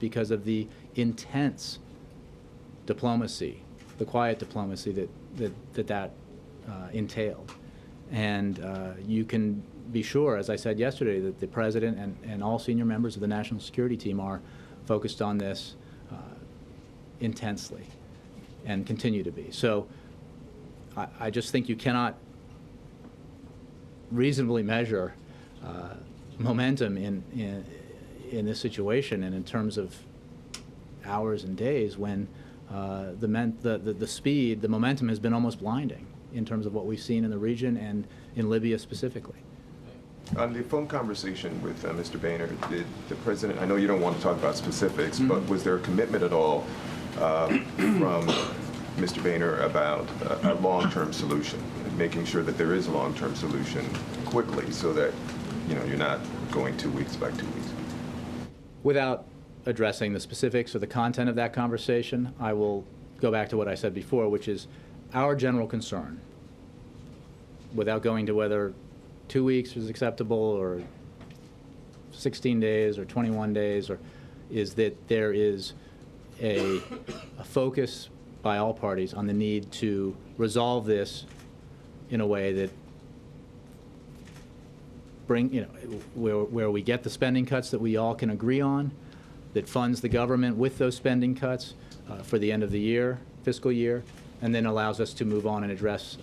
because of the intense diplomacy, the quiet diplomacy that entailed. And you can be sure, as I said yesterday, that the President and all senior members of the National Security Team are focused on this intensely and continue to be. So I just think you cannot reasonably measure momentum in this situation and in terms of hours and days when the speed, the momentum has been almost blinding in terms of what we've seen in the region and in Libya specifically. On the phone conversation with Mr. Boehner, did the President, I know you don't want to talk about specifics, but was there a commitment at all from Mr. Boehner about a long-term solution, making sure that there is a long-term solution quickly so that, you know, you're not going 2 weeks by 2 weeks? Without addressing the specifics or the content of that conversation, I will go back to what I said before, which is our general concern, without going to whether 2 weeks is acceptable or 16 days or 21 days, is that there is a focus by all parties on the need to resolve this in a way that where we get the spending cuts that we all can agree on, that funds the government with those spending cuts for the end of the year, fiscal year, and then allows us to move on and address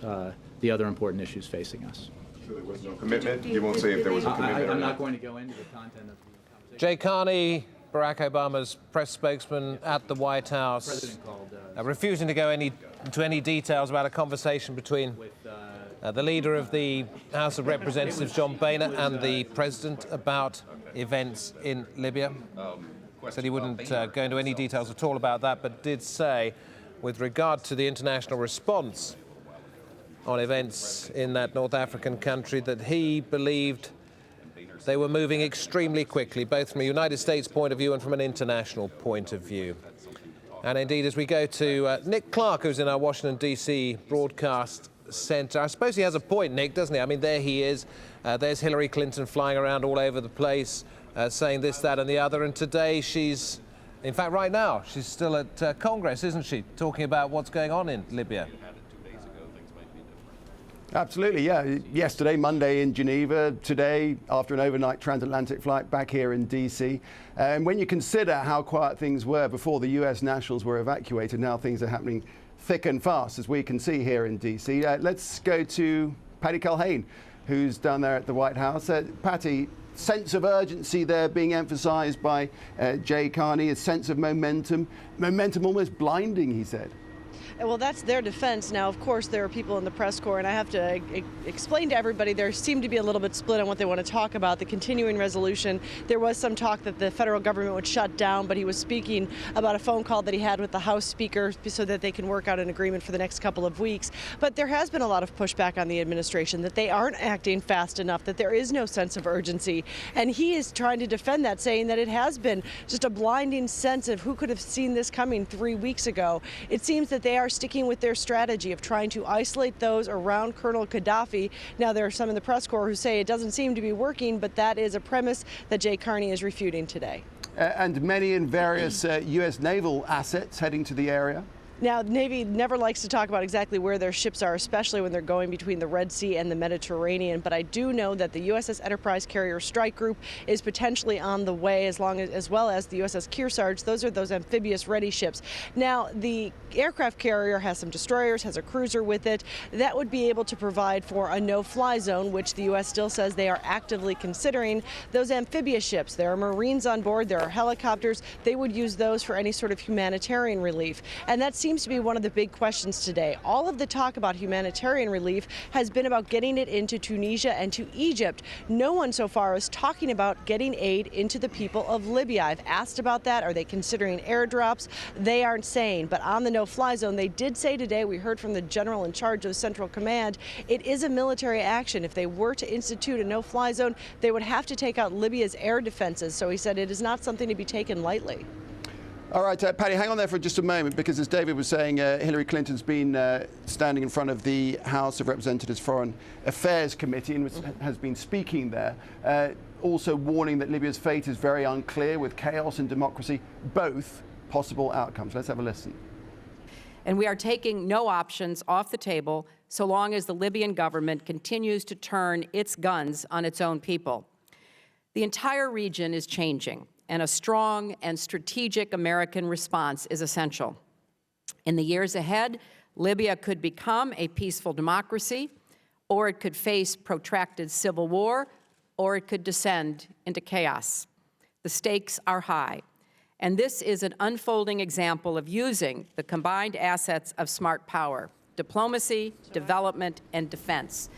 the other important issues facing us. So there was no commitment? You won't say if there was a commitment? I'm not going to go into the content of the conversation. Jay Carney, Barack Obama's press spokesman at the White House, refusing to go into any details about a conversation between the leader of the House of Representatives, John Boehner, and the president about events in Libya. Said he wouldn't go into any details at all about that, but did say, with regard to the international response on events in that North African country, that he believed they were moving extremely quickly, both from a United States point of view and from an international point of view. And indeed, as we go to Nick Clark, who's in our Washington, D.C. broadcast center, I suppose he has a point, Nick, doesn't he? I mean, there he is. There's Hillary Clinton flying around all over the place, saying this, that, and the other. And today she's, in fact, right now, she's still at Congress, isn't she, talking about what's going on in Libya? Absolutely, yeah. Yesterday, Monday in Geneva, today, after an overnight transatlantic flight back here in D.C. And when you consider how quiet things were before the U.S. nationals were evacuated, now things are happening thick and fast, as we can see here in D.C. Let's go to Patty Culhane, who's down there at the White House. Patty, sense of urgency there being emphasized by Jay Carney, a sense of momentum almost blinding, he said. Well, that's their defense. Now, of course, there are people in the press corps, and I have to explain to everybody there seemed to be a little bit split on what they want to talk about. The continuing resolution, there was some talk that the federal government would shut down, but he was speaking about a phone call that he had with the House Speaker so that they can work out an agreement for the next couple of weeks. But there has been a lot of pushback on the administration that they aren't acting fast enough, that there is no sense of urgency. And he is trying to defend that, saying that it has been just a blinding sense of who could have seen this coming 3 weeks ago. It seems that they are sticking with their strategy of trying to isolate those around Colonel Gaddafi. Now, there are some in the press corps who say it doesn't seem to be working, but that is a premise that Jay Carney is refuting today. And many in various U.S. naval assets heading to the area. Now, the Navy never likes to talk about exactly where their ships are, especially when they're going between the Red Sea and the Mediterranean. But I do know that the USS Enterprise Carrier Strike Group is potentially on the way, as well as the USS Kearsarge. Those are those amphibious ready ships. Now, the aircraft carrier has some destroyers, has a cruiser with it. That would be able to provide for a no-fly zone, which the U.S. still says they are actively considering. Those amphibious ships, there are Marines on board, there are helicopters. They would use those for any sort of humanitarian relief. And that seems to be one of the big questions today. All of the talk about humanitarian relief has been about getting it into Tunisia and to Egypt. No one so far is talking about getting aid into the people of Libya. I've asked about that. Are they considering airdrops? They aren't saying. But on the no-fly zone, they did say today, we heard from the general in charge of Central Command, it is a military action. If they were to institute a no-fly zone, they would have to take out Libya's air defenses. So he said it is not something to be taken lightly. All right, Paddy, hang on there for just a moment, because as David was saying, Hillary Clinton's been standing in front of the House of Representatives Foreign Affairs Committee and has been speaking there, also warning that Libya's fate is very unclear, with chaos and democracy both possible outcomes. Let's have a listen. And we are taking no options off the table so long as the Libyan government continues to turn its guns on its own people. The entire region is changing, and a strong and strategic American response is essential. In the years ahead, Libya could become a peaceful democracy, or it could face protracted civil war, or it could descend into chaos. The stakes are high, and this is an unfolding example of using the combined assets of smart power: diplomacy, development, and defense.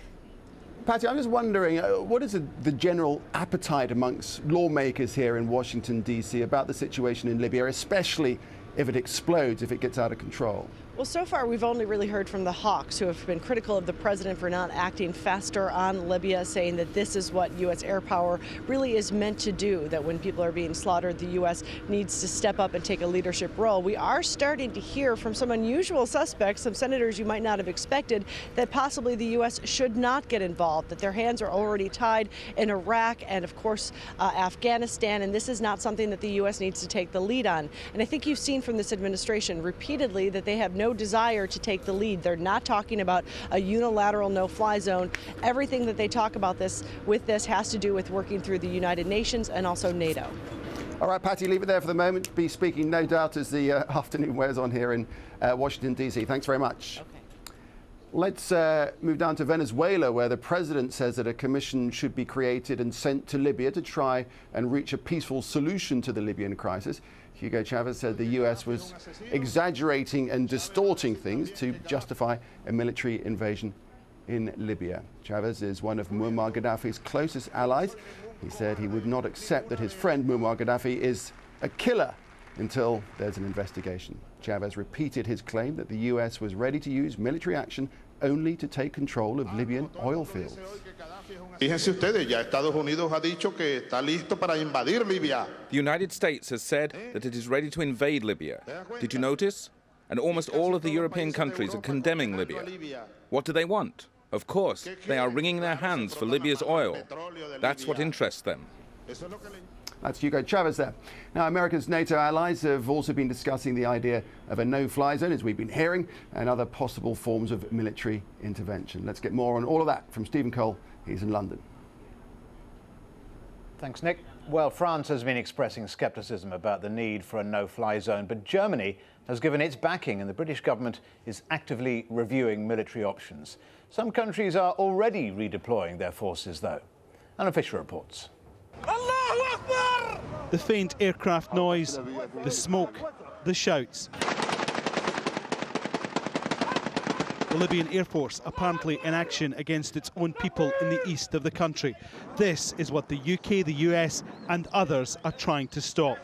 Patty, I'm just wondering, what is the general appetite amongst lawmakers here in Washington, D.C. about the situation in Libya, especially if it explodes, if it gets out of control? Well, so far we've only really heard from the hawks, who have been critical of the president for not acting faster on Libya, saying that this is what U.S. air power really is meant to do, that when people are being slaughtered, the U.S. needs to step up and take a leadership role. We are starting to hear from some unusual suspects, some senators you might not have expected, that possibly the U.S. should not get involved, that their hands are already tied in Iraq and, of course, Afghanistan, and this is not something that the U.S. needs to take the lead on. And I think you've seen from this administration repeatedly that they have no desire to take the lead. They're not talking about a unilateral no-fly zone. Everything that they talk about with this has to do with working through the United Nations and also NATO. All right, Patty, leave it there for the moment. Be speaking, no doubt, as the afternoon wears on here in Washington, D.C. Thanks very much. Okay. Let's move down to Venezuela, where the president says that a commission should be created and sent to Libya to try and reach a peaceful solution to the Libyan crisis. Hugo Chavez said the U.S. was exaggerating and distorting things to justify a military invasion in Libya. Chavez is one of Muammar Gaddafi's closest allies. He said he would not accept that his friend Muammar Gaddafi is a killer until there's an investigation. Chavez repeated his claim that the U.S. was ready to use military action only to take control of Libyan oil fields. Fíjense ustedes, ya Estados Unidos ha dicho que está listo para invadir Libia. The United States has said that it is ready to invade Libya. Did you notice? And almost all of the European countries are condemning Libya. What do they want? Of course, they are wringing their hands for Libya's oil. That's what interests them. That's Hugo Chavez there. Now, America's NATO allies have also been discussing the idea of a no-fly zone, as we've been hearing, and other possible forms of military intervention. Let's get more on all of that from Stephen Cole. He's in London. Thanks, Nick. Well, France has been expressing scepticism about the need for a no-fly zone, but Germany has given its backing, and the British government is actively reviewing military options. Some countries are already redeploying their forces, though. Anna Fisher reports. The faint aircraft noise, the smoke, the shouts. The Libyan Air Force apparently in action against its own people in the east of the country. This is what the UK, the US and others are trying to stop.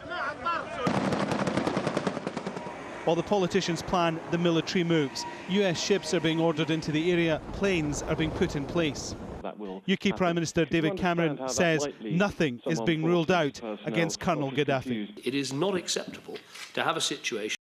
While the politicians plan the military moves, US ships are being ordered into the area, planes are being put in place. UK Prime Minister David Cameron says nothing is being ruled out against Colonel Gaddafi. It is not acceptable to have a situation